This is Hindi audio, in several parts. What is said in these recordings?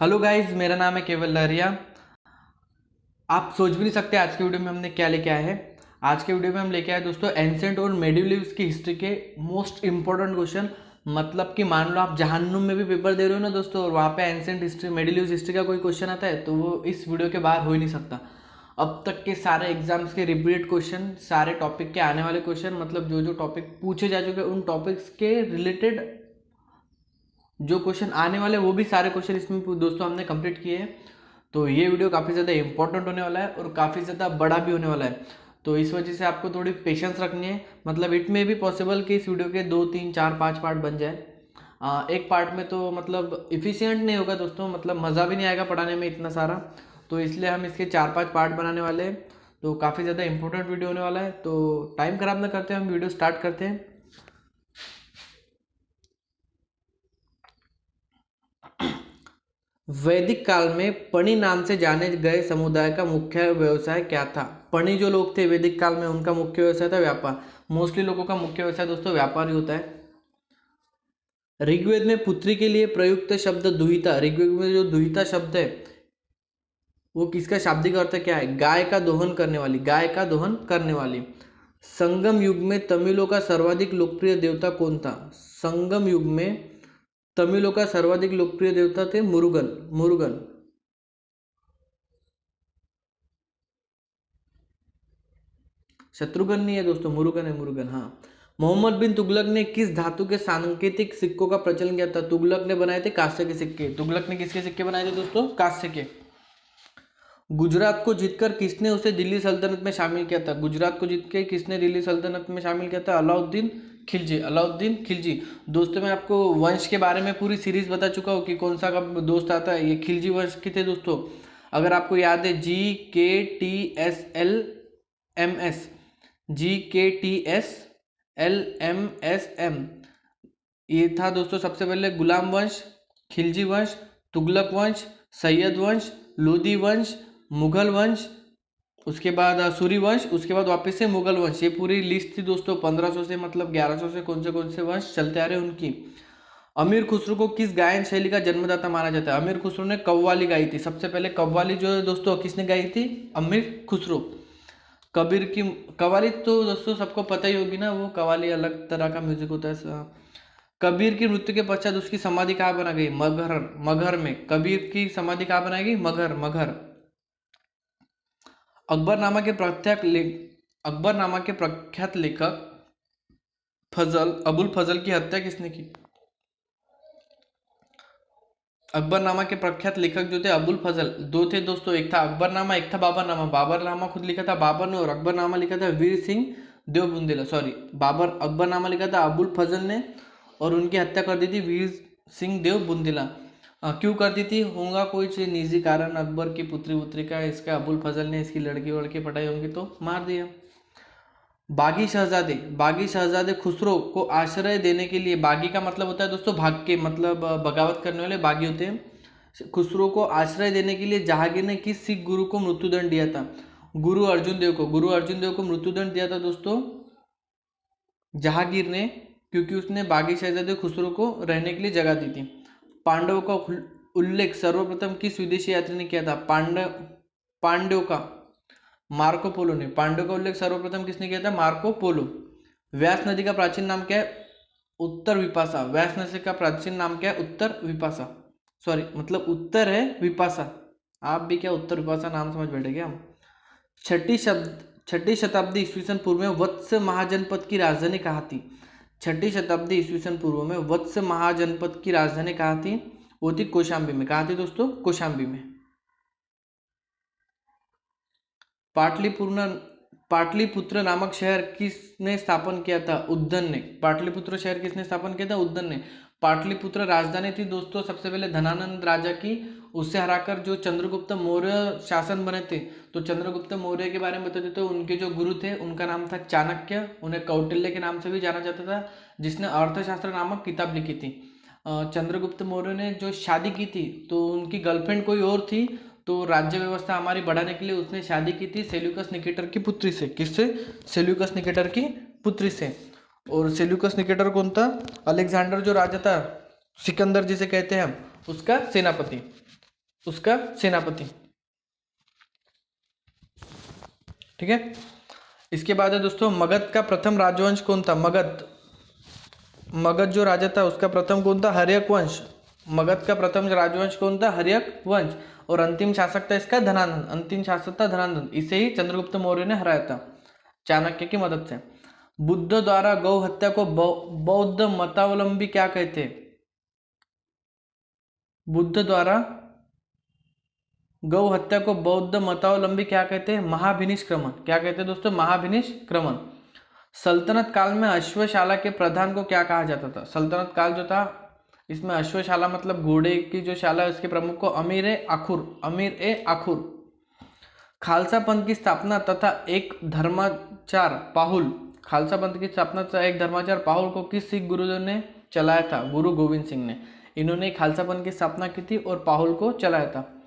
हेलो गाइस, मेरा नाम है केवल लहरिया। आप सोच भी नहीं सकते आज के वीडियो में हमने क्या लेके आए हैं। आज के वीडियो में हम लेके आए दोस्तों एंसेंट और मेडिवल्स की हिस्ट्री के मोस्ट इंपॉर्टेंट क्वेश्चन। मतलब कि मान लो आप जहान्नुम में भी पेपर दे रहे हो ना दोस्तों, और वहाँ पे एंसेंट हिस्ट्री मेडिवल्स हिस्ट्री का कोई क्वेश्चन आता है तो वो इस वीडियो के बाहर हो ही नहीं सकता। अब तक के सारे एग्जाम्स के रिपीटेड क्वेश्चन, सारे टॉपिक के आने वाले क्वेश्चन, मतलब जो जो टॉपिक पूछे जा चुके हैं उन टॉपिक्स के रिलेटेड जो क्वेश्चन आने वाले वो भी सारे क्वेश्चन इसमें दोस्तों हमने कंप्लीट किए हैं। तो ये वीडियो काफ़ी ज़्यादा इंपॉर्टेंट होने वाला है और काफ़ी ज़्यादा बड़ा भी होने वाला है। तो इस वजह से आपको थोड़ी पेशेंस रखनी है। मतलब इट में भी पॉसिबल कि इस वीडियो के 2 3 4 5 पार्ट बन जाए। एक पार्ट में तो मतलब इफ़िशियंट नहीं होगा दोस्तों, मतलब मज़ा भी नहीं आएगा पढ़ाने में इतना सारा। तो इसलिए हम इसके 4 5 पार्ट बनाने वाले हैं। तो काफ़ी ज़्यादा इंपॉर्टेंट वीडियो होने वाला है। तो टाइम खराब ना करते हैं, हम वीडियो स्टार्ट करते हैं। वैदिक काल में पणि नाम से जाने गए समुदाय का मुख्य व्यवसाय क्या था? पणि जो लोग थे वैदिक काल में, उनका मुख्य व्यवसाय था व्यापार। मोस्टली लोगों का मुख्य व्यवसाय दोस्तों व्यापार ही होता है। ऋग्वेद में पुत्री के लिए प्रयुक्त शब्द दुहिता, ऋग्वेद में जो दुहिता शब्द है वो किसका शाब्दिक अर्थ क्या है? गाय का दोहन करने वाली, गाय का दोहन करने वाली। संगम युग में तमिलों का सर्वाधिक लोकप्रिय देवता कौन था? संगम युग में तमिलों का सर्वाधिक लोकप्रिय देवता थे मुरुगन। मुरुगन। शत्रुघ्न नहीं है दोस्तों, मुरुगन है, मुरुगन। हाँ। मोहम्मद बिन तुगलक ने किस धातु के सांकेतिक सिक्कों का प्रचलन किया था? तुगलक ने बनाए थे कांस्य के सिक्के। तुगलक ने किसके सिक्के बनाए थे दोस्तों? कांस्य के। गुजरात को जीतकर किसने उसे दिल्ली सल्तनत में शामिल किया था? गुजरात को जीत के किसने दिल्ली सल्तनत में शामिल किया था? अलाउद्दीन खिलजी। अलाउद्दीन खिलजी। दोस्तों मैं आपको वंश के बारे में पूरी सीरीज बता चुका हूँ कि कौन सा कब दोस्त आता है। ये खिलजी वंश के थे दोस्तों। अगर आपको याद है, GKTSLMS, GKTSLMSM, ये था दोस्तों सबसे पहले गुलाम वंश, खिलजी वंश, तुगलक वंश, सैयद वंश, लोदी वंश, मुगल वंश, उसके बाद सूरी वंश, उसके बाद वापस से मुगल वंश। ये पूरी लिस्ट थी दोस्तों 1500 से मतलब 1100 से कौन से वंश चलते आ रहे हैं उनकी। अमीर खुसरो को किस गायन शैली का जन्मदाता माना जाता है? अमीर खुसरो ने कव्वाली गाई थी। सबसे पहले कव्वाली जो है दोस्तों किसने गाई थी? अमीर खुसरो। कबीर की कव्वाली तो दोस्तों सबको पता ही होगी ना, वो कव्वाली अलग तरह का म्यूजिक होता है। कबीर की मृत्यु के पश्चात उसकी समाधि कहाँ बना गई? मगहर। मगहर में। कबीर की समाधि कहाँ बनाई गई? मगहर। मगहर। अकबरनामा के प्रख्यात लेखक फजल अबुल फजल की हत्या किसने की? अकबरनामा के प्रख्यात लेखक जो थे अबुल फजल, दो थे दोस्तों, एक था अकबरनामा, एक था बाबरनामा। बाबरनामा खुद लिखा था बाबर ने और अकबरनामा लिखा था वीर सिंह देव बुंदेला। सॉरी, अकबरनामा लिखा था अबुल फजल ने और उनकी हत्या कर दी थी वीर सिंह देव बुंदेला। क्यों कर दी थी? होगा कोई निजी कारण, अकबर की पुत्री उत्री का, इसका अबुल फजल ने इसकी लड़की वड़की पटाई होंगी तो मार दिया। बागी शहजादे खुसरो को आश्रय देने के लिए, बागी का मतलब होता है दोस्तों भाग के, मतलब बगावत करने वाले बागी होते हैं। खुसरो को आश्रय देने के लिए जहांगीर ने किस सिख गुरु को मृत्युदंड दिया था? गुरु अर्जुन देव को। गुरु अर्जुन देव को मृत्युदंड दिया था दोस्तों जहांगीर ने, क्योंकि उसने बागी शहजादे खुसरो को रहने के लिए जगह दी थी। पांडवों का उल्लेख सर्वप्रथम किस विदेशी यात्री ने किया था? पांडवों का मार्को पोलो ने। पांडवों का उल्लेख सर्वप्रथम किसने किया था? Marco Polo. व्यास नदी का प्राचीन नाम क्या है? उत्तर विपाशा। व्यास नदी का प्राचीन नाम क्या है? उत्तर विपाशा। सॉरी, मतलब उत्तर है विपाशा। आप भी क्या उत्तर विपाशा नाम समझ बैठे क्या? छठी शताब्दी ईस्वी सन पूर्व में वत्स महाजनपद की राजधानी कहाँ थी? छठी शताब्दी ईस्वी सन पूर्व में वत्स महाजनपद की राजधानी कहाँ थी? वो थी कौशाम्बी में। कहाँ थी दोस्तों? कौशाम्बी में। पाटलिपुत्र पाटलिपुत्र नामक शहर किसने स्थापन किया था? उद्दन ने। पाटलिपुत्र शहर किसने स्थापन किया था? उद्दन ने। पाटलिपुत्र राजधानी थी दोस्तों सबसे पहले धनानंद राजा की, उससे हराकर जो चंद्रगुप्त मौर्य शासन बने थे। तो चंद्रगुप्त मौर्य के बारे में बता देते, उनके जो गुरु थे उनका नाम था चाणक्य, उन्हें कौटिल्य के नाम से भी जाना जाता था, जिसने अर्थशास्त्र नामक किताब लिखी थी। चंद्रगुप्त मौर्य ने जो शादी की थी तो उनकी गर्लफ्रेंड कोई और थी, तो राज्य व्यवस्था हमारी बढ़ाने के लिए उसने शादी की थी सेल्यूकस निकेटर की पुत्री से। किससे? सेल्यूकस निकेटर की पुत्री से। और सेल्यूकस निकेटर कौन था? अलेक्जेंडर जो राजा था, सिकंदर जिसे कहते हैं हम, उसका सेनापति। उसका सेनापति। ठीक है। इसके बाद है दोस्तों मगध का प्रथम राजवंश कौन था? मगध जो राजा था उसका प्रथम कौन था? हर्यक वंश। मगध का प्रथम राजवंश कौन था? हर्यक वंश। और अंतिम शासक था इसका धनानंद। अंतिम शासक था धनानंद। इसे ही चंद्रगुप्त मौर्य ने हराया था चाणक्य की मदद से। बुद्ध द्वारा गौ हत्या को बौद्ध मतावलंबी क्या कहते? बुद्ध द्वारा गौ हत्या को बौद्ध मतावलंबी क्या कहते हैं? महाभिनिष्क्रमण। क्या कहते हैं दोस्तों? महाभिनिष्क्रमण। सल्तनत काल में अश्वशाला के प्रधान को क्या कहा जाता था? सल्तनत काल जो था इसमें अश्वशाला मतलब घोड़े की जो शाला है उसके प्रमुख को अमीर ए आखुर। खालसा पंथ की स्थापना तथा एक धर्माचार पाहुल। खालसा पंथ की स्थापना तथा एक धर्माचार पाहुल को किस सिख गुरुदेव ने चलाया था? गुरु गोविंद सिंह ने। इन्होंने खालसा पंथ की स्थापना की थी और पाहुल को चलाया था।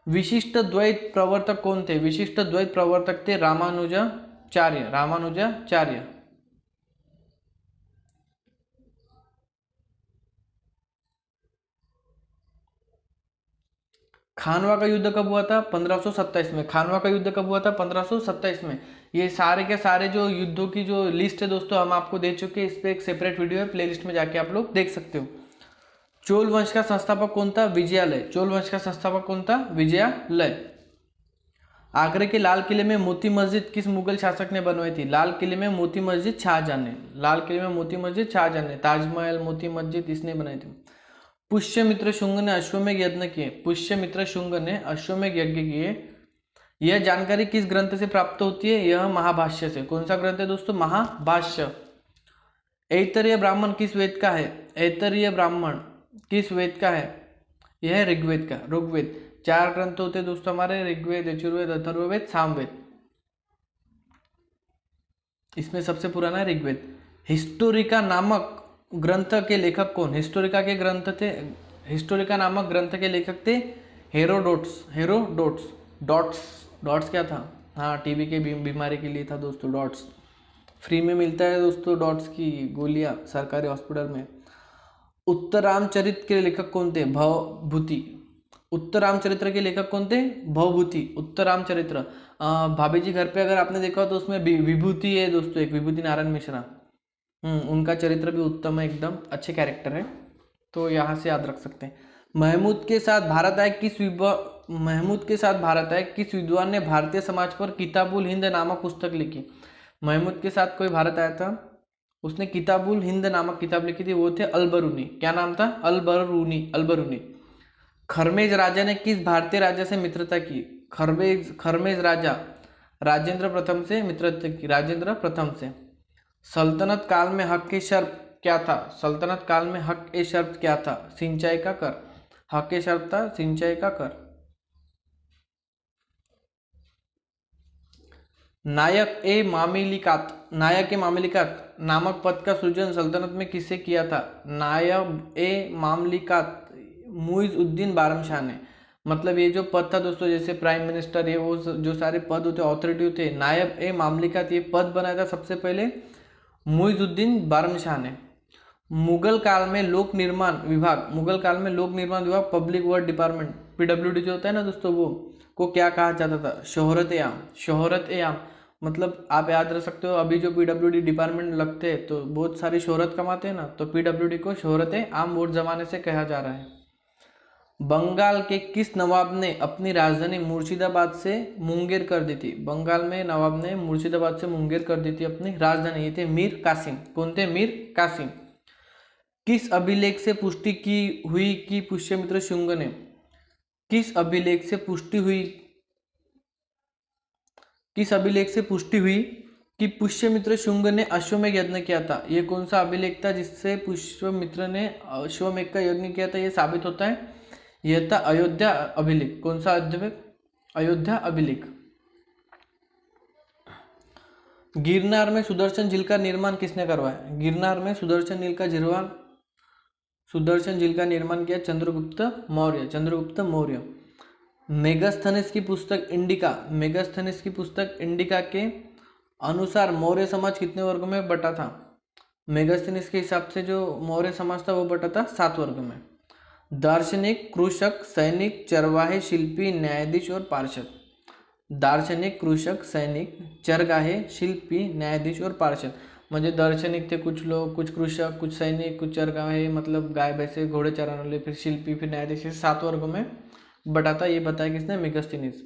विशिष्ट द्वैत प्रवर्तक कौन थे? विशिष्ट द्वैत प्रवर्तक थे रामानुजाचार्य। खानवा का युद्ध कब हुआ था? 1527 में। खानवा का युद्ध कब हुआ था? 1527 में। ये सारे के सारे जो युद्धों की जो लिस्ट है दोस्तों हम आपको दे चुके हैं। इस पे एक सेपरेट वीडियो है, प्लेलिस्ट में जाके आप लोग देख सकते हो। चोल वंश का संस्थापक कौन था? विजयालय। चोल वंश का संस्थापक कौन था? विजयालय। आगरे के लाल किले में मोती मस्जिद किस मुगल शासक ने बनवाई थी? लाल किले में मोती मस्जिद शाहजहां ने। लाल किले में मोती मस्जिद शाहजहां ने। ताजमहल, मोती मस्जिद इसने बनाई थी। पुष्यमित्र शुंग ने अश्वमेध यज्ञ किए। पुष्यमित्र शुंग ने अश्वमेध यज्ञ किए। यह जानकारी किस ग्रंथ से प्राप्त होती है? यह महाभाष्य से। कौन सा ग्रंथ है दोस्तों? महाभाष्य। ऐतरेय ब्राह्मण किस वेद का है? ऐतरेय ब्राह्मण किस वेद का है? यह है ऋग्वेद का। ऋग्वेद। 4 ग्रंथ होते हैं दोस्तों हमारे, ऋग्वेद, यजुर्वेद, अथर्ववेद, सामवेद। इसमें सबसे पुराना है ऋग्वेद। हिस्टोरिका नामक ग्रंथ के लेखक कौन? हिस्टोरिका नामक ग्रंथ के लेखक थे हेरोडोट्स। डॉट्स क्या था? हाँ, टीबी के बीमारी के लिए था दोस्तों डॉट्स। फ्री में मिलता है दोस्तों डॉट्स की गोलियां सरकारी हॉस्पिटल में। उत्तरामचरित के लेखक कौन थे? भवभूति। उत्तरामचरित्र के लेखक कौन थे? भवभूति। उत्तरामचरित्र भाभी जी घर पे अगर आपने देखा हो तो उसमें विभूति है दोस्तों, एक विभूति नारायण मिश्रा। उनका चरित्र भी उत्तम है, एकदम अच्छे कैरेक्टर है, तो यहाँ से याद रख सकते हैं। महमूद के साथ भारत आए किस विद्वान ने भारतीय समाज पर किताबुल हिंद नामक पुस्तक लिखी? महमूद के साथ कोई भारत आया था, उसने किताबुल हिंद नामक किताब लिखी थी, वो थे अल-बरूनी। क्या नाम था? अल-बरूनी। खरमेज राजा ने किस भारतीय राजा से मित्रता की? खरमेज राजा राजेंद्र प्रथम से मित्रता की। राजेंद्र प्रथम से। सल्तनत काल में हक ए शर्त क्या था? सल्तनत काल में हक ए शर्त क्या था? सिंचाई का कर। हक ए शर्त था सिंचाई का कर। नायक ए मामलिकात नामक पद का सृजन सल्तनत में किससे किया था? नायब ए मामलिकात मुइज़-उद-दीन बारामशाह ने। मतलब ये जो पद था दोस्तों, जैसे प्राइम मिनिस्टर, ये वो जो सारे पद होते ऑथोरिटी होते, नायब ए मामलिकात ये पद बनाया था सबसे पहले मुइज़-उद-दीन बारामशाह ने। मुगल काल में लोक निर्माण विभाग पब्लिक वर्क डिपार्टमेंट PWD जो होता है ना दोस्तों, वो को क्या कहा जाता था? शोहरत ए आम। मतलब आप याद रख सकते हो, अभी जो PWD डिपार्टमेंट लगते हैं तो बहुत सारी शोहरत कमाते हैं ना, तो PWD को शोहरत ए आम वोट जमाने से कहा जा रहा है। बंगाल के किस नवाब ने अपनी राजधानी मुर्शिदाबाद से मुंगेर कर दी थी? बंगाल में नवाब ने मुर्शिदाबाद से मुंगेर कर दी थी अपनी राजधानी। ये थे मीर कासिम। कौन थे? मीर कासिम। किस अभिलेख से पुष्टि की हुई कि पुष्यमित्र शुंग ने किस अभिलेख से पुष्टि हुई कि पुष्यमित्र शुंग ने अश्वमेध यज्ञ किया था? ये कौन सा अभिलेख था जिससे पुष्यमित्र ने अश्वमेध का यज्ञ किया था? ये साबित होता है, यह था अयोध्या अभिलेख। कौन सा अयोध्या अभिलेख। गिरनार में सुदर्शन झील का निर्माण किसने करवाया? गिरनार में सुदर्शन झील का निर्माण किया चंद्रगुप्त मौर्य। मेगास्थनीज की पुस्तक इंडिका के अनुसार मौर्य समाज कितने वर्ग में बटा था? मेगास्थनीज के हिसाब से जो मौर्य समाज था वो बटा था 7 वर्ग में। दार्शनिक, कृषक, सैनिक, चरवाहे, शिल्पी, न्यायाधीश और पार्षद। दार्शनिक, कृषक, सैनिक, चरगाहे, शिल्पी, न्यायाधीश और पार्षद। म्हणजे दार्शनिक थे कुछ लोग, कुछ कृषक, कुछ सैनिक, कुछ चरगाहे मतलब गाय भैंसे घोड़े चराने वाले, फिर शिल्पी, फिर न्यायाधीश, 7 वर्गों में बटा था। ये बताया किसने? मेगास्थनीज।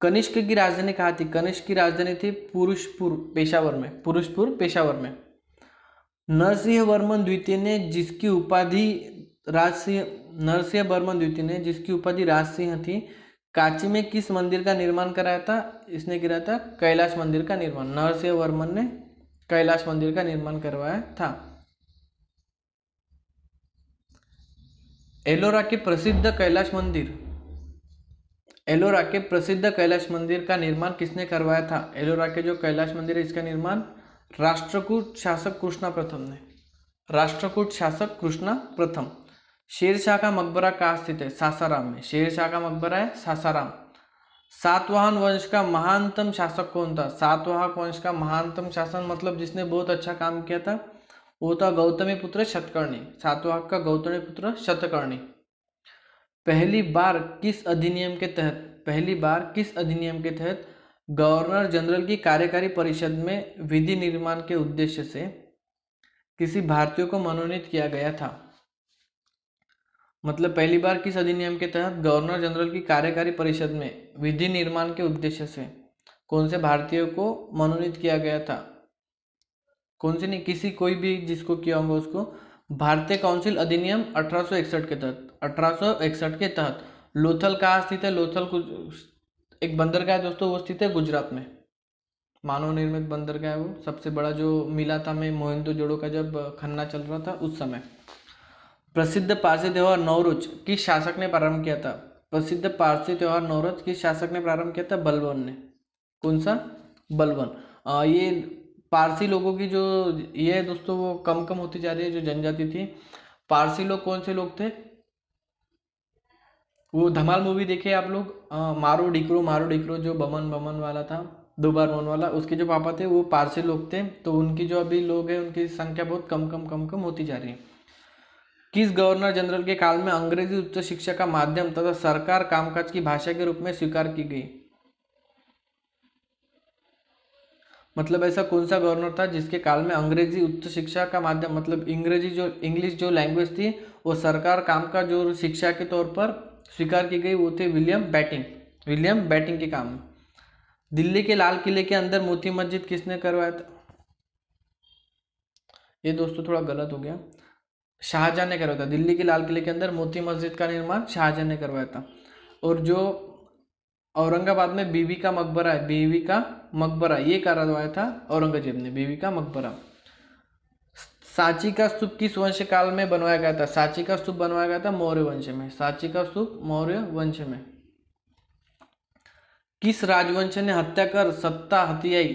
कनिष्क की राजधानी कहाँ थी? कनिष्क की राजधानी थी पुरुषपुर पेशावर में। पुरुषपुर पेशावर में। नरसिंह वर्मन द्वितीय ने जिसकी उपाधि राजसिंह नरसिंह वर्मन द्वितीय ने जिसकी उपाधि राजसिंह थी, कांची में किस मंदिर का निर्माण कराया था? इसने किया था कैलाश मंदिर का निर्माण। नरसिंह वर्मन ने कैलाश मंदिर का निर्माण करवाया था। एलोरा के प्रसिद्ध कैलाश मंदिर, एलोरा के प्रसिद्ध कैलाश मंदिर का निर्माण किसने करवाया था? एलोरा के जो कैलाश मंदिर है इसका निर्माण राष्ट्रकूट शासक कृष्णा प्रथम ने। राष्ट्रकूट शासक कृष्णा प्रथम। शेरशाह का मकबरा कहाँ स्थित है? सासाराम में। शेरशाह का मकबरा है सासाराम। सातवाहन वंश का महानतम शासक कौन था? सातवाहन वंश का महानतम शासन मतलब जिसने बहुत अच्छा काम किया था वो था गौतमीपुत्र शतकर्णी। सातवाहन का गौतमीपुत्र शतकर्णी। पहली बार किस अधिनियम के तहत गवर्नर जनरल की कार्यकारी परिषद में विधि निर्माण के उद्देश्य से किसी भारतीय को मनोनीत किया गया था? मतलब पहली बार किस अधिनियम के तहत गवर्नर जनरल की कार्यकारी परिषद में विधि निर्माण के उद्देश्य से कौन से भारतीय को मनोनीत किया गया था? कौन से नहीं, किसी कोई भी जिसको किया होगा उसको। भारतीय काउंसिल अधिनियम 1861 के तहत। 1861 के तहत। लोथल कहाँ स्थित है? लोथल एक बंदरगाह है दोस्तों, वो स्थित है गुजरात में। मानव निर्मित बंदरगाह है वो, सबसे बड़ा जो मिला था में मोहनजोदड़ो का जब खनना चल रहा था उस समय। प्रसिद्ध पारसी त्योहार नवरोज किस शासक ने प्रारंभ किया था? प्रसिद्ध पारसी त्योहार नवरोज किस शासक ने प्रारंभ किया था? बलबन ने। कौन सा? बलबन। ये पारसी लोगों की जो ये है दोस्तों वो कम कम होती जा रही है, जो जनजाति थी। पारसी लोग कौन से लोग थे? वो धमाल मूवी देखे आप लोग? मारो डिकरो जो बमन बमन वाला था, 2 बार मौन वाला, उसके जो पापा थे वो पारसी लोग थे। तो उनकी जो अभी लोग हैं उनकी संख्या बहुत कम कम होती जा रही है। किस गवर्नर जनरल के काल में अंग्रेजी उच्च शिक्षा का माध्यम तथा सरकार कामकाज की भाषा के रूप में स्वीकार की गई? मतलब ऐसा कौन सा गवर्नर था जिसके काल में अंग्रेजी उच्च शिक्षा का माध्यम मतलब इंग्लिश जो लैंग्वेज थी वो सरकार काम का जो शिक्षा के तौर पर स्वीकार की गई? वो थे विलियम बैटिंग के काम। दिल्ली के लाल किले के अंदर मोती मस्जिद किसने करवाया था? ये दोस्तों थोड़ा गलत हो गया, शाहजहां ने करवाया था। दिल्ली के लाल किले के अंदर मोती मस्जिद का निर्माण शाहजहां ने करवाया था। और जो औरंगाबाद में बीवी का मकबरा है, बीवी का मकबरा ये करवाया था औरंगजेब ने, बीवी का मकबरा। सांची का स्तूप किस वंश काल में बनवाया गया था? सांची का स्तूप बनवाया गया था मौर्य वंश में। सांची का स्तूप मौर्य वंश में। किस राजवंश ने हत्या कर सत्ता हथियाई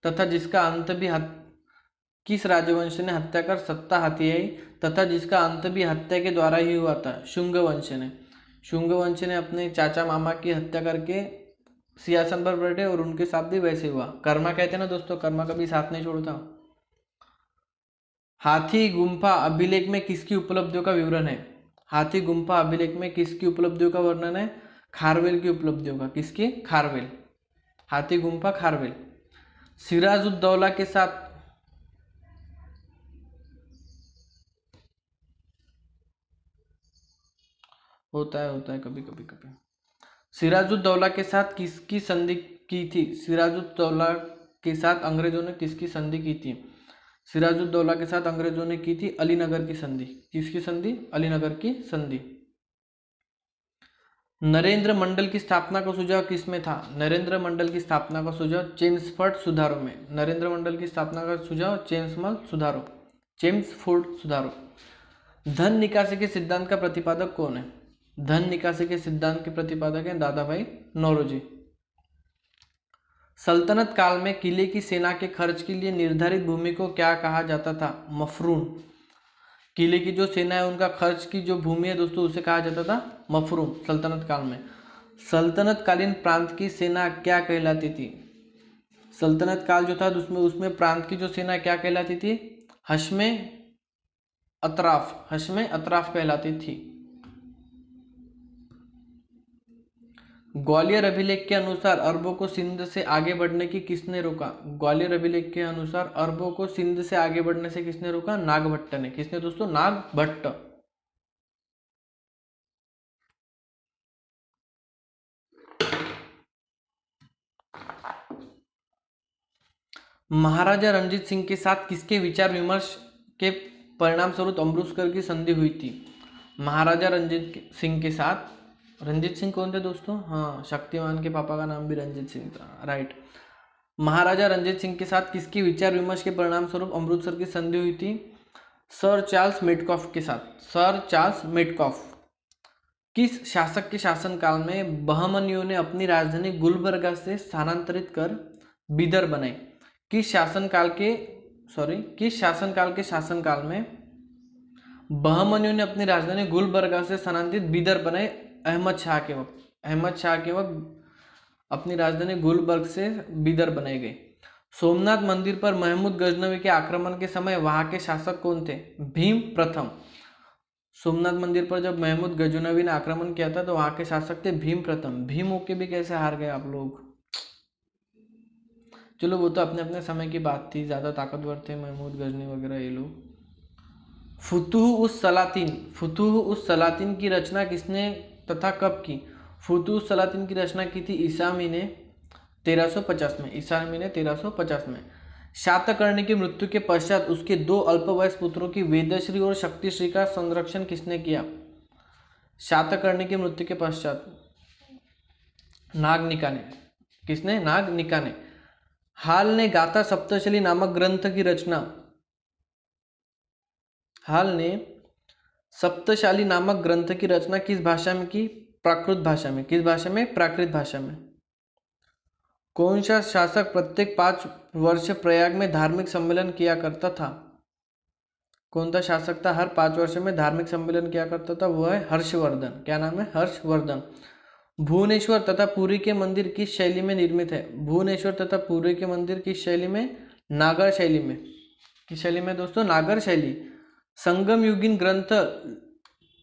तथा जिसका अंत भी किस राजवंश ने हत्या कर सत्ता हथियाई तथा जिसका अंत भी हत्या के द्वारा ही हुआ था? शुंग वंश ने। शुंग वंश ने अपने चाचा मामा की हत्या करके सिंहासन पर बैठे और उनके साथ भी वैसे हुआ। कर्मा कहते हैं ना दोस्तों, कर्मा कभी साथ नहीं छोड़ता। हाथी गुम्फा अभिलेख में किसकी उपलब्धियों का विवरण है? हाथी गुम्फा अभिलेख में किसकी उपलब्धियों का वर्णन है? खारवेल की उपलब्धियों का। किसकी? खारवेल। हाथी गुम्फा खारवेल। सिराजुद्दौला के साथ होता है कभी कभी। सिराजुद्दौला के साथ किसकी संधि की थी? सिराजुद्दौला के साथ अंग्रेजों ने किसकी संधि की थी? सिराजुद्दौला के साथ अंग्रेजों ने की थी अलीनगर की संधि। किसकी संधि? अलीनगर की संधि। नरेंद्र मंडल की स्थापना का सुझाव किसमें था? नरेंद्र मंडल की स्थापना का सुझाव चेम्सफोर्ड सुधारो में। नरेंद्र मंडल की स्थापना का सुझाव चेम्सफोर्ड सुधारो। धन निकासी के सिद्धांत का प्रतिपादक कौन है? धन निकासी के सिद्धांत के प्रतिपादक हैं दादा भाई नौरोजी। सल्तनत काल में किले की सेना के खर्च के लिए निर्धारित भूमि को क्या कहा जाता था? मफरून। किले की जो सेना है उनका खर्च की जो भूमि है दोस्तों उसे कहा जाता था मफरून सल्तनत काल में। सल्तनत कालीन प्रांत की सेना क्या कहलाती थी? सल्तनत काल जो था उसमें प्रांत की जो सेना क्या कहलाती थी? हश्मे अतराफ कहलाती थी। ग्वालियर अभिलेख के अनुसार अरबों को सिंध से आगे बढ़ने की किसने रोका? ग्वालियर अभिलेख के अनुसार अरबों को सिंध से आगे बढ़ने से किसने रोका? नागभट्ट ने। किसने दोस्तों? नागभट्ट। महाराजा रणजीत सिंह के साथ किसके विचार विमर्श के परिणाम स्वरूप अमृतसर की संधि हुई थी? महाराजा रंजीत सिंह के साथ, रंजीत सिंह कौन थे दोस्तों? हाँ, शक्तिमान के पापा का नाम भी रंजीत सिंह था, राइट। महाराजा रंजीत सिंह के साथ किसके विचार विमर्श के परिणाम स्वरूप अमृतसर की संधि हुई थी? सर चार्ल्स मेटकॉफ के साथ। Sir Charles Metcalfe. किस शासक के शासनकाल में बहमनियों ने अपनी राजधानी गुलबर्गा से स्थानांतरित कर बीदर बनाई? किस शासनकाल के शासनकाल में बहमनियों ने अपनी राजधानी गुलबर्गा से स्थानांतरित बीदर बनाई? अहमद शाह के वक्त अपनी राजधानी गुलबर्ग से बीदर बनाई गई। सोमनाथ मंदिर पर महमूद गजनवी के आक्रमण के समय वहां के शासक कौन थे? भीम प्रथम। सोमनाथ मंदिर पर जब महमूद गजनवी ने आक्रमण किया था तो वहां के शासक थे भीम प्रथम। भीम होके भी कैसे हार गए आप लोग? चलो वो तो अपने अपने समय की बात थी, ज्यादा ताकतवर थे महमूद गजनी वगैरह ये लोग। फुतूह उस सलातीन की रचना किसने तथा कब की? फुतूह उस सलातीन की रचना की थी ईसामी ने 1350 में। शातकर्णी की मृत्यु के पश्चात उसके दो अल्पवयस्क पुत्रों की वेदश्री और शक्तिश्री का संरक्षण किसने किया? शातकर्णी की मृत्यु के पश्चात नागनिका ने। किसने? नागनिका ने। हाल ने गाथा सप्तशली नामक ग्रंथ की रचना किस भाषा में की? प्राकृत भाषा में। किस भाषा में? प्राकृत भाषा में। कौन सा शासक प्रत्येक 5 वर्ष प्रयाग में धार्मिक सम्मेलन किया करता था? कौन सा शासक था हर 5 वर्ष में धार्मिक सम्मेलन किया करता था? वो है हर्षवर्धन। क्या नाम है? हर्षवर्धन। भुवनेश्वर तथा पुरी के मंदिर किस शैली में निर्मित है? भुवनेश्वर तथा पुरी के मंदिर किस शैली में? नागर शैली में। किस शैली में दोस्तों? नागर शैली। संगम युगीन ग्रंथ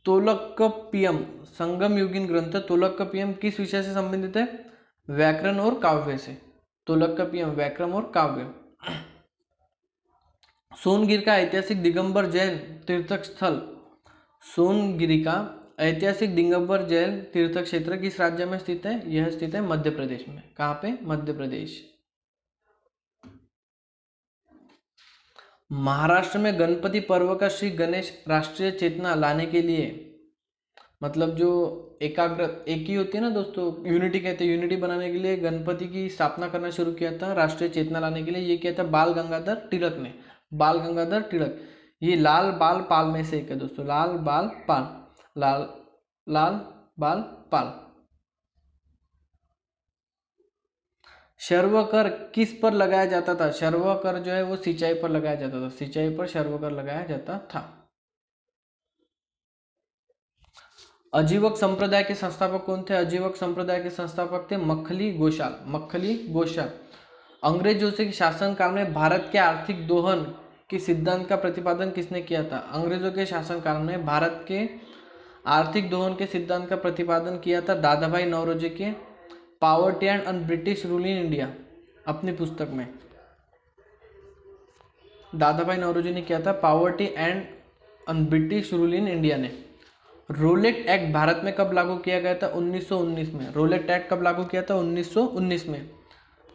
तोलक्कपियम किस विषय से संबंधित है? व्याकरण और काव्य से। तोलक्कपियम व्याकरण और काव्य। सोनगिर का ऐतिहासिक दिगंबर जैन तीर्थ स्थल, सोनगिरी का ऐतिहासिक दिगंबर जैन तीर्थ क्षेत्र किस राज्य में स्थित है? यह स्थित है मध्य प्रदेश में। कहाँ पे? मध्य प्रदेश। महाराष्ट्र में गणपति पर्व का श्री गणेश राष्ट्रीय चेतना लाने के लिए, मतलब जो एक ही होती है ना दोस्तों, यूनिटी कहते हैं, यूनिटी बनाने के लिए गणपति की स्थापना करना शुरू किया था राष्ट्रीय चेतना लाने के लिए। ये किया था बाल गंगाधर तिलक ने। बाल गंगाधर तिलक। ये लाल बाल पाल में से एक है दोस्तों। लाल बाल पाल। शर्व कर किस पर लगाया जाता था? शर्व कर जो है वो सिंचाई पर लगाया जाता था। सिंचाई पर शर्व कर लगाया जाता था। अजीवक संप्रदाय के संस्थापक कौन थे? अजीवक संप्रदाय के संस्थापक थे मक्खली घोषाल। अंग्रेजों से शासन काल में भारत के आर्थिक दोहन के सिद्धांत का प्रतिपादन किसने किया था? अंग्रेजों के शासन काल में भारत के आर्थिक दोहन के सिद्धांत का प्रतिपादन किया था दादाभाई नौरोजी के poverty and British rule in India अपनी पुस्तक में। दादाभाई नौरोजी ने किया था poverty and British rule in India ने। रोलेट एक्ट भारत में कब लागू किया गया था? 1919 में। रोलेट एक्ट कब लागू किया था? 1919 में।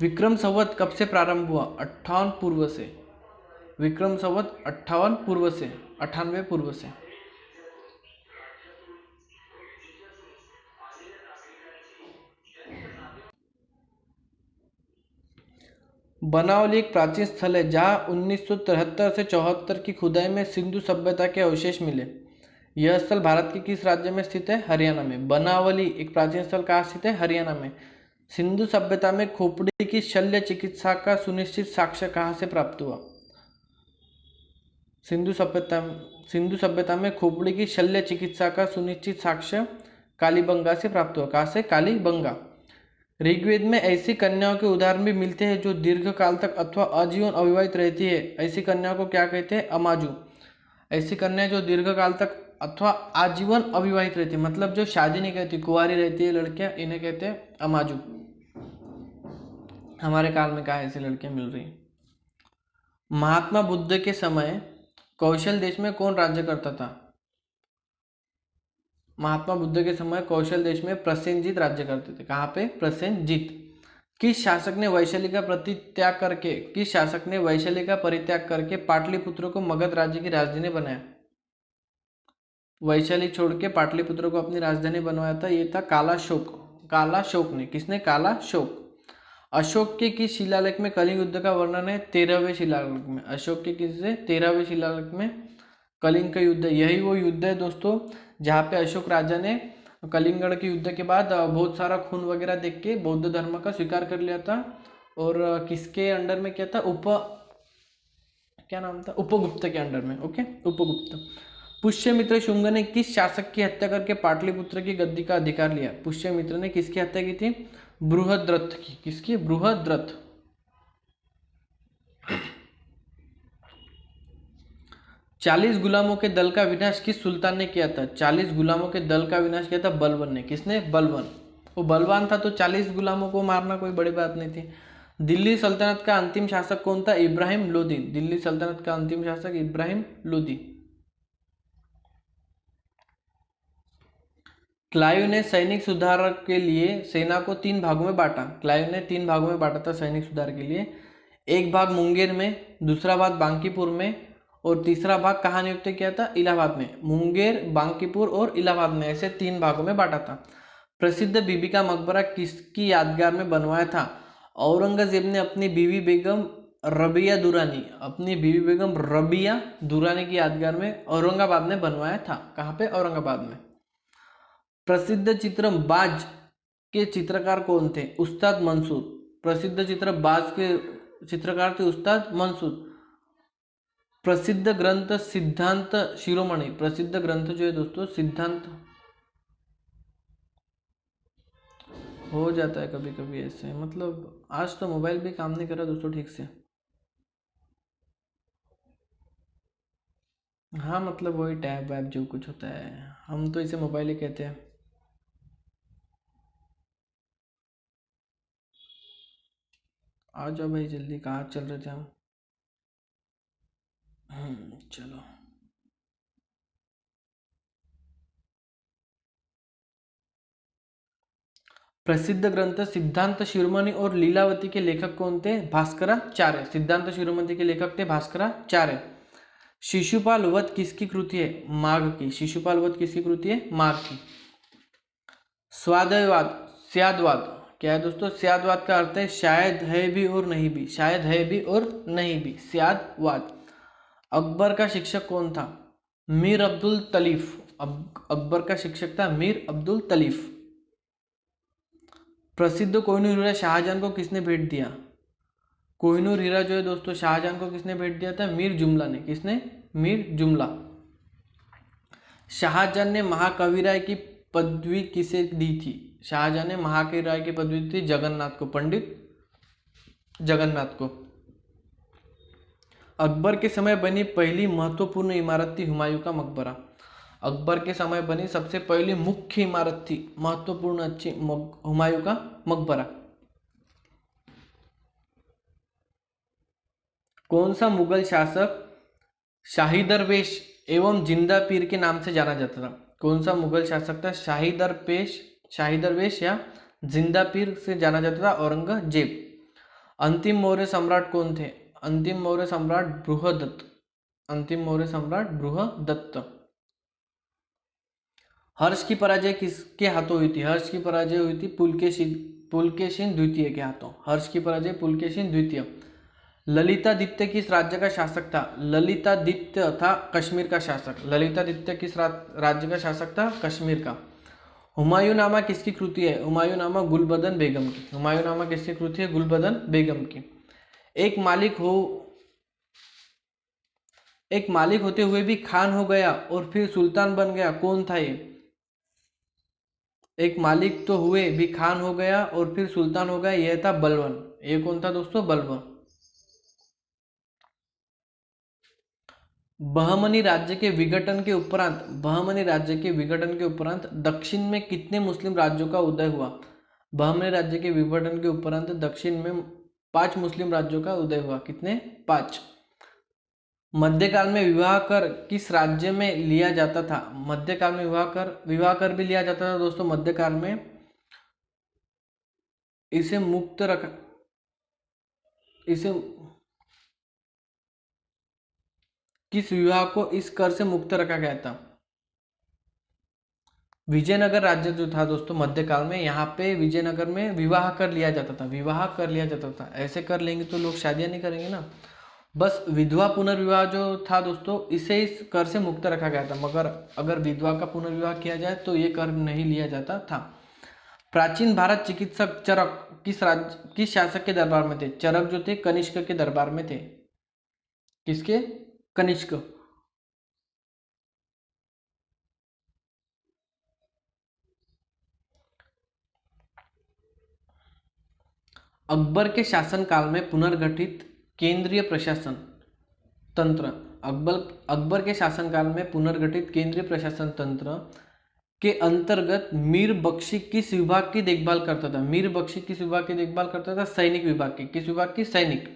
विक्रम संवत कब से प्रारंभ हुआ? 58 पूर्व से। विक्रम संवत 98 पूर्व से। बनावली एक प्राचीन स्थल है जहां 1973 से 74 की खुदाई में सिंधु सभ्यता के अवशेष मिले। यह स्थल भारत के किस राज्य में स्थित है? हरियाणा में। बनावली एक प्राचीन स्थल कहाँ स्थित है? हरियाणा में। सिंधु सभ्यता में खोपड़ी की शल्य चिकित्सा का सुनिश्चित साक्ष्य कहाँ से प्राप्त हुआ? सिंधु सभ्यता में खोपड़ी की शल्य चिकित्सा का सुनिश्चित साक्ष्य कालीबंगा से प्राप्त हुआ। कहाँ से? कालीबंगा। ऋग्वेद में ऐसी कन्याओं के उदाहरण भी मिलते हैं जो दीर्घ काल तक अथवा आजीवन अविवाहित रहती है। ऐसी कन्याओं को क्या कहते हैं? अमाजू। ऐसी कन्या जो दीर्घ काल तक अथवा आजीवन अविवाहित रहती है, मतलब जो शादी नहीं करती, कुंवारी रहती है लड़कियां, इन्हें कहते हैं अमाजू। हमारे काल में कहाँ ऐसी लड़कियां मिल रही। महात्मा बुद्ध के समय कौशल देश में कौन राज्य करता था? महात्मा बुद्ध के समय कौशल देश में प्रसेनजीत राज्य करते थे। कहाँ पे? प्रसेनजीत। किस शासक ने वैशाली का परित्याग करके पाटलिपुत्र को मगध राज्य की राजधानी बनाया? वैशाली छोड़ के पाटलिपुत्र को अपनी राजधानी बनवाया था, ये था कालाशोक। कालाशोक ने, किसने? कालाशोक। अशोक के किस शिलालेख में कलिंग युद्ध का वर्णन है? 13वें शिलालेख में। अशोक के किससे? 13वें शिलालेख में कलिंग का युद्ध। यही वो युद्ध है दोस्तों जहाँ पे अशोक राजा ने कलिंगड़ के युद्ध के बाद बहुत सारा खून वगैरह देख के बौद्ध धर्म का स्वीकार कर लिया था। और किसके अंडर में किया था? क्या नाम था? उपगुप्त के अंडर में। ओके, उपगुप्त। पुष्यमित्र शुंग ने किस शासक की हत्या करके पाटलिपुत्र की गद्दी का अधिकार लिया? पुष्यमित्र ने किसकी हत्या की थी? बृहद्रथ की। किसकी? बृहद्रथ। 40 गुलामों के दल का विनाश किस सुल्तान ने किया था? 40 गुलामों के दल का विनाश किया था बलवन ने। किसने? बलवन। वो बलवान था तो 40 गुलामों को मारना कोई बड़ी बात नहीं थी। दिल्ली सल्तनत का अंतिम शासक कौन था? इब्राहिम लोदी। दिल्ली सल्तनत का अंतिम शासक इब्राहिम लोदी। क्लाइव ने सैनिक सुधार के लिए सेना को 3 भागों में बांटा। क्लाइव ने 3 भागों में बांटा था सैनिक सुधार के लिए। एक भाग मुंगेर में, दूसरा भाग बांकीपुर में, और तीसरा भाग कहाँ नियुक्त किया था? इलाहाबाद में। मुंगेर, बांकीपुर और इलाहाबाद में, ऐसे 3 भागों में बांटा था। प्रसिद्ध बीबी का मकबरा किसकी यादगार में बनवाया था? औरंगजेब ने अपनी बीवी बेगम रबिया दुरानी की यादगार में औरंगाबाद में बनवाया था। कहाँ पे? औरंगाबाद में। प्रसिद्ध चित्र बाज के चित्रकार कौन थे? उस्ताद मंसूर। प्रसिद्ध चित्र बाज के चित्रकार थे उस्ताद मंसूर। प्रसिद्ध ग्रंथ सिद्धांत शिरोमणि। प्रसिद्ध ग्रंथ जो है दोस्तों सिद्धांत, हो जाता है कभी कभी ऐसे, मतलब आज तो मोबाइल भी काम नहीं कर रहा दोस्तों ठीक से। हाँ, मतलब वही टैब वैब जो कुछ होता है, हम तो इसे मोबाइल ही कहते हैं। आ जाओ भाई जल्दी, कहाँ चल रहे थे हम? चलो। प्रसिद्ध ग्रंथ सिद्धांत शिरोमणि और लीलावती के लेखक कौन थे? भास्कराचार्य। सिद्धांत शिरोमणि के लेखक थे भास्कराचार्य। शिशुपाल वध किसकी कृति है? माघ की। शिशुपाल वध किसकी कृति है? माघ की। स्वादवाद, स्यादवाद क्या है दोस्तों? स्यादवाद का अर्थ है शायद है भी और नहीं भी। शायद है भी और नहीं भी, स्यादवाद। अकबर का शिक्षक कौन था? मीर अब्दुल तलीफ। अकबर का शिक्षक था मीर अब्दुल तलीफ। प्रसिद्ध कोहिनूर हीरा शाहजहां को किसने भेंट दिया? कोहिनूर हीरा जो है दोस्तों शाहजहां को किसने भेंट दिया था? मीर जुमला ने। किसने? मीर जुमला। शाहजहां ने महाकवि राय की पदवी किसे दी थी? शाहजहां ने महाकवि राय की पदवी दी थी जगन्नाथ को, पंडित जगन्नाथ को। अकबर के समय बनी पहली महत्वपूर्ण इमारत थी हुमायूं का मकबरा। अकबर के समय बनी सबसे पहली मुख्य इमारत थी महत्वपूर्ण अच्छी हुमायूं का मकबरा। कौन सा मुगल शासक शाही दरवेश एवं जिंदा पीर के नाम से जाना जाता था? कौन सा मुगल शासक था शाही दरवेश या जिंदा पीर से जाना जाता था? औरंगजेब। अंतिम मौर्य सम्राट कौन थे? अंतिम मौर्य सम्राट बृहदत्त। अंतिम मौर्य सम्राट बृहदत्त। हर्ष की पराजय किसके हाथों हुई थी? हर्ष की पराजय हुई थी पुलकेशिन द्वितीय के हाथों। हर्ष की पराजय पुलकेशिन द्वितीय। ललितादित्य किस राज्य का शासक था? ललितादित्य था कश्मीर का शासक। ललितादित्य किस राज्य का शासक था? कश्मीर का। हुमायूंनामा किसकी कृति है? हुमायूंनामा गुलबदन बेगम की। हुमायूंनामा किसकी कृति है? गुलबदन बेगम की। एक मालिक होते हुए भी खान हो गया और फिर सुल्तान बन गया, कौन था ये? एक मालिक तो हुए भी खान हो गया और फिर सुल्तान हो गया, यह था बलवन। ये कौन था दोस्तों? बलवन। बहमनी राज्य के विघटन के उपरांत दक्षिण में कितने मुस्लिम राज्यों का उदय हुआ? बहमनी राज्य के विघटन के उपरांत दक्षिण में 5 मुस्लिम राज्यों का उदय हुआ। कितने? 5। मध्यकाल में विवाह कर किस राज्य में लिया जाता था? मध्यकाल में विवाह कर भी लिया जाता था दोस्तों मध्यकाल में। किस विवाह को इस कर से मुक्त रखा गया था? विजयनगर राज्य जो था दोस्तों मध्यकाल में, यहाँ पे विजयनगर में विवाह कर लिया जाता था। ऐसे कर लेंगे तो लोग शादियां नहीं करेंगे ना। बस विधवा पुनर्विवाह जो था दोस्तों, इसे इस कर से मुक्त रखा गया था, मगर अगर विधवा का पुनर्विवाह किया जाए तो ये कर नहीं लिया जाता था। प्राचीन भारत चिकित्सक चरक किस शासक के दरबार में थे? चरक जो थे कनिष्क के दरबार में थे। किसके? कनिष्क। अकबर के शासनकाल में पुनर्गठित केंद्रीय प्रशासन तंत्र अकबर के शासनकाल में पुनर्गठित केंद्रीय प्रशासन तंत्र के अंतर्गत मीर बख्शी किस विभाग की देखभाल करता था? मीर बख्शी किस विभाग की देखभाल करता था? सैनिक विभाग की। किस विभाग की? सैनिक।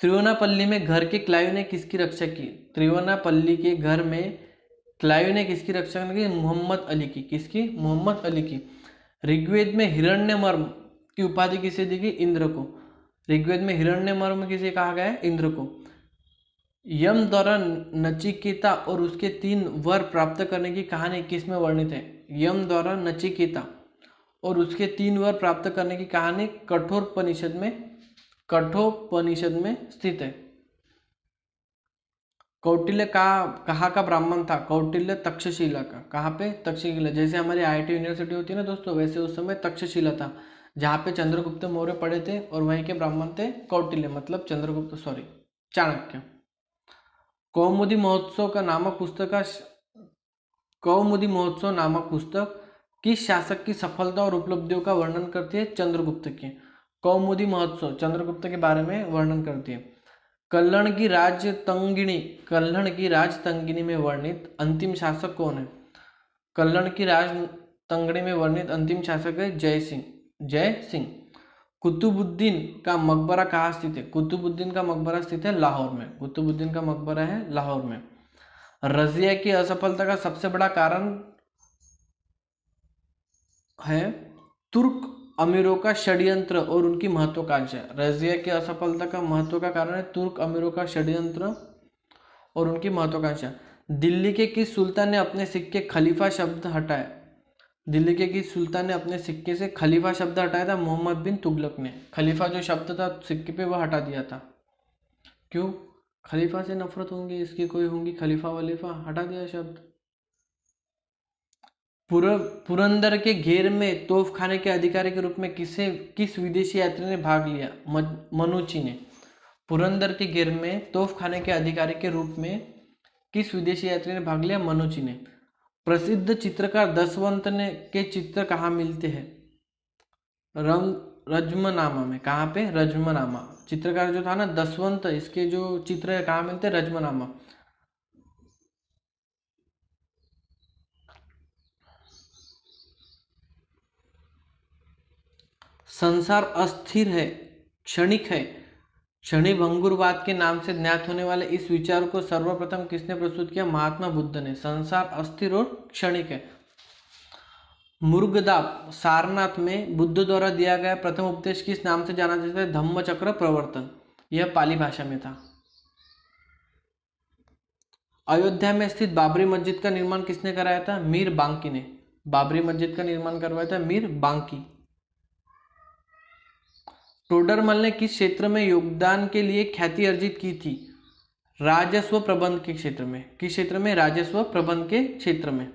त्रिवनापल्ली में घर के क्लाइव ने किसकी रक्षा की? त्रिवनापल्ली के घर में क्लाइव ने किसकी रक्षा की? मोहम्मद अली की। किसकी? मोहम्मद अली की। ऋग्वेद में हिरण्यमर्म की उपाधि किसे दी गई? इंद्र को। ऋग्वेद में हिरण्यमर्म किसे कहा गया है? इंद्र को। यम द्वारा नचिकेता और उसके 3 वर प्राप्त करने की कहानी किसमें वर्णित है? यम द्वारा नचिकेता और उसके 3 वर प्राप्त करने की कहानी कठोपनिषद में स्थित है। कौटिल्य कहाँ का ब्राह्मण था? कौटिल्य तक्षशिला का। कहाँ पे? तक्षशिला। जैसे हमारी IIT यूनिवर्सिटी होती है ना दोस्तों, वैसे उस समय तक्षशिला था, जहाँ पे चंद्रगुप्त मौर्य पढ़े थे, और वहीं के ब्राह्मण थे कौटिल्य, मतलब चाणक्य। कौमुदी महोत्सव नामक पुस्तक किस शासक की सफलता और उपलब्धियों का वर्णन करती है? चंद्रगुप्त की। कौमुदी महोत्सव चंद्रगुप्त के बारे में वर्णन करती है। कल्हण की राजतंगिनी में वर्णित अंतिम शासक कौन है? कल्हण की राजतंगिनी में वर्णित अंतिम शासक है जय सिंह। कुतुबुद्दीन का मकबरा कहाँ स्थित है? कुतुबुद्दीन का मकबरा स्थित है लाहौर में। कुतुबुद्दीन का मकबरा है लाहौर में। रजिया की असफलता का सबसे बड़ा कारण है तुर्क अमीरों का षड्यंत्र और उनकी महत्वाकांक्षा। रजिया की असफलता का महत्व का कारण है तुर्क अमीरों का षड्यंत्र और उनकी महत्वाकांक्षा। दिल्ली के किस सुल्तान ने अपने सिक्के खलीफा शब्द हटाया? दिल्ली के किस सुल्तान ने अपने सिक्के से खलीफा शब्द हटाया था? मोहम्मद बिन तुगलक ने। खलीफा जो शब्द था सिक्के पे वह हटा दिया था। क्यों? खलीफा से नफरत होंगी, इसकी कोई होंगी खलीफा वलीफा, हटा दिया शब्द। पुरंदर के घेर में तोपखाने के अधिकारी के रूप में किस विदेशी यात्री ने भाग लिया? मनुची ने। पुरंदर के घेर में तोपखाने के अधिकारी के रूप में किस विदेशी यात्री ने भाग लिया? मनुची ने। प्रसिद्ध चित्रकार दसवंत के चित्र कहाँ मिलते हैं? रजमनामा में। कहाँ पे? रजमनामा। चित्रकार जो था ना दसवंत, इसके जो चित्र है कहाँ मिलते हैं? रजमनामा। संसार अस्थिर है, क्षणिक है, क्षणिभंगुरवाद के नाम से ज्ञात होने वाले इस विचार को सर्वप्रथम किसने प्रस्तुत किया? महात्मा बुद्ध ने। संसार अस्थिर और क्षणिक है। मुर्गदाब सारनाथ में बुद्ध द्वारा दिया गया प्रथम उपदेश किस नाम से जाना जाता है? धम्मचक्र प्रवर्तन। यह पाली भाषा में था। अयोध्या में स्थित बाबरी मस्जिद का निर्माण किसने कराया था? मीर बांकी ने। बाबरी मस्जिद का निर्माण करवाया था मीर बांकी। टोडरमल ने किस क्षेत्र में योगदान के लिए ख्याति अर्जित की थी? राजस्व प्रबंध के क्षेत्र में। किस क्षेत्र में? राजस्व प्रबंध के क्षेत्र में।